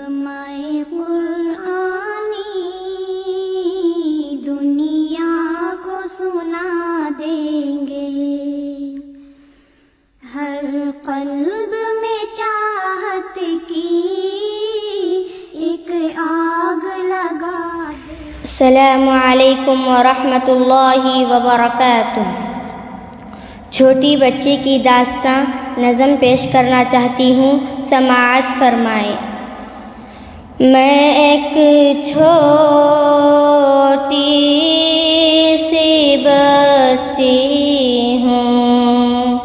نغمۂ قرآنی دنیا کو سنا دیں گے، ہر قلب میں چاہت کی ایک آگ لگا دیں۔ السلام علیکم ورحمۃ اللہ وبرکاتہ۔ چھوٹی بچی کی داستاں نظم پیش کرنا چاہتی ہوں، سماعت فرمائیں۔ میں ایک چھوٹی سی بچی ہوں،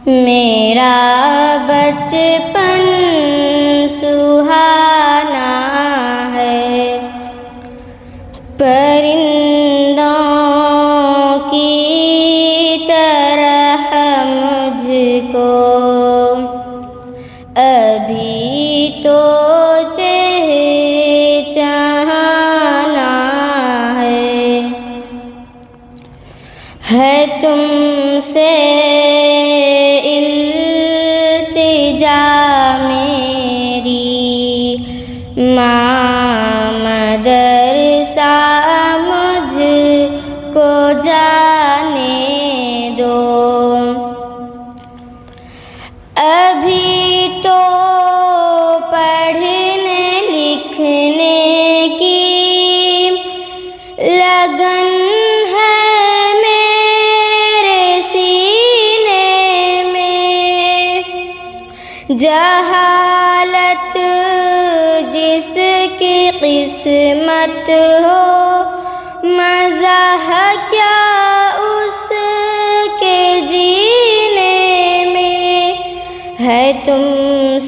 میرا بچپن سہانا ہے، پرندوں کی طرح مجھ کو ابھی تو چہچہانا ہے تم سے التجا میری، ماں مدرسہ مجھ کو جانے دو، ابھی تو پڑھنے لکھنے کی لگن ہے میرے سینے میں، جہالت جس کی قسمت ہو، مزہ کیا اس کے جینے میں، ہے تم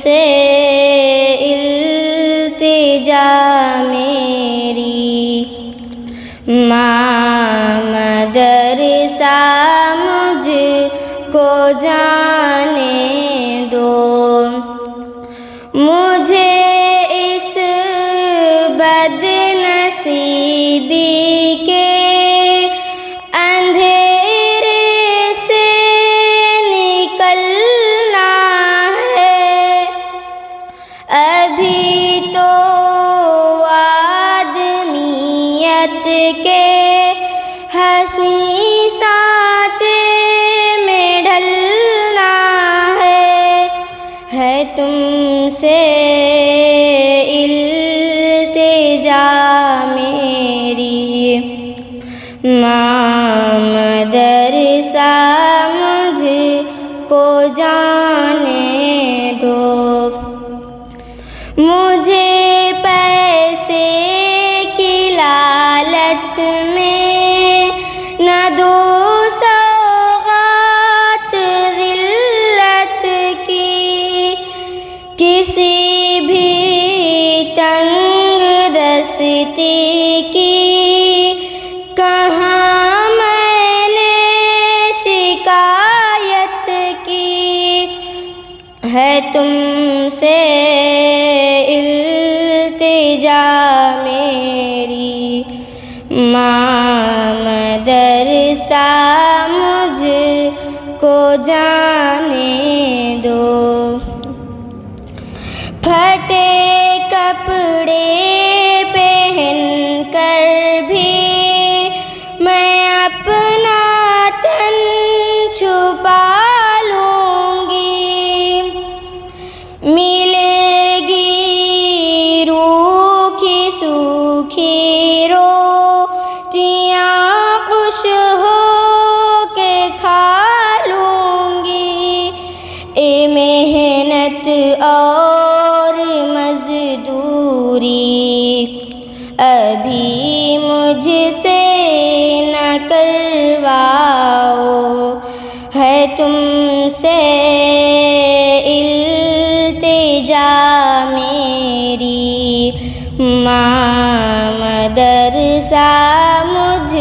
سے التجا میری، ماں مدرسہ مجھ کو جانے دو، مجھے اس بد نصیبی کے اندھیرے سے نکلنا ہے، ابھی تو آدمیت کے حسین سانچے میں ڈھلنا ہے تم سے التجا میری، ماں مدرسہ مجھ کو جانے دو، مجھے پیسے کی لالچ میں نہ دو سوغات ذلت کی، کسی بھی تنگ دستی کی کہاں میں نے شکایت کی، ہے تم سے التجا میری، ماں مدرسہ مجھ کو جانے دو، پھٹے کپڑے پہن کر بھی میں اپنا تن چھپا لوں گی، ملے گی روکھی سوکھی روٹیاں خوش ہو کے کھا لوں گی، اے محنت اور مزدوری ابھی مجھ سے نہ کرواؤ، ہے تم سے التجا میری، ماں مدرسہ مجھ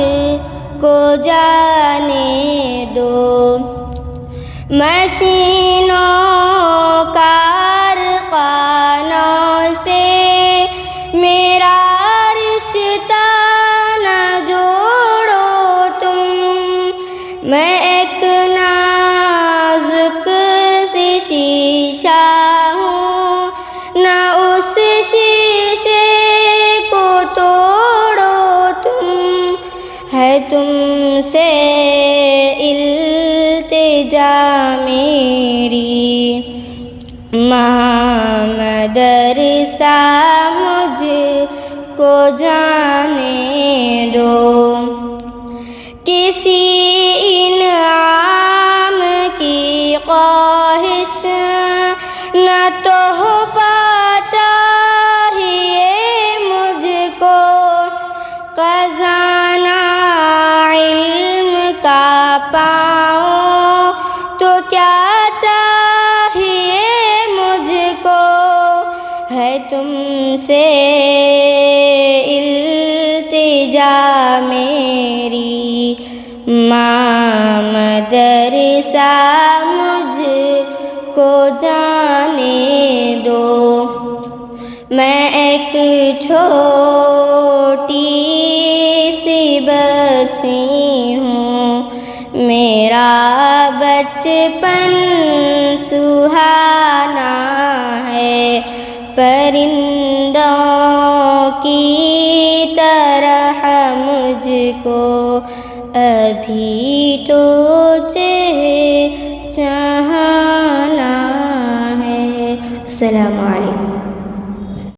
کو جانے دو، مشینوں کارخانوں سے میرا رشتہ نہ جوڑو تم، میں ایک نازک سی شیشہ ہوں، نہ اس التجا میری ماں مدرسہ مجھ کو جانے دو، کسی انعام کی خواہش نہ تحفہ چاہیے مجھ کو، خزانہ علم کا پاؤں تو کیا چاہیے مجھ کو، ہے تم سے التجا میری ماں مدرسہ مجھ کو جانے دو۔ میں ایک چھوٹی سی بچی ہوں، میرا بچپن سہانا ہے، پرندوں کی طرح مجھ کو ابھی تو چہچہانا ہے۔ السلام علیکم۔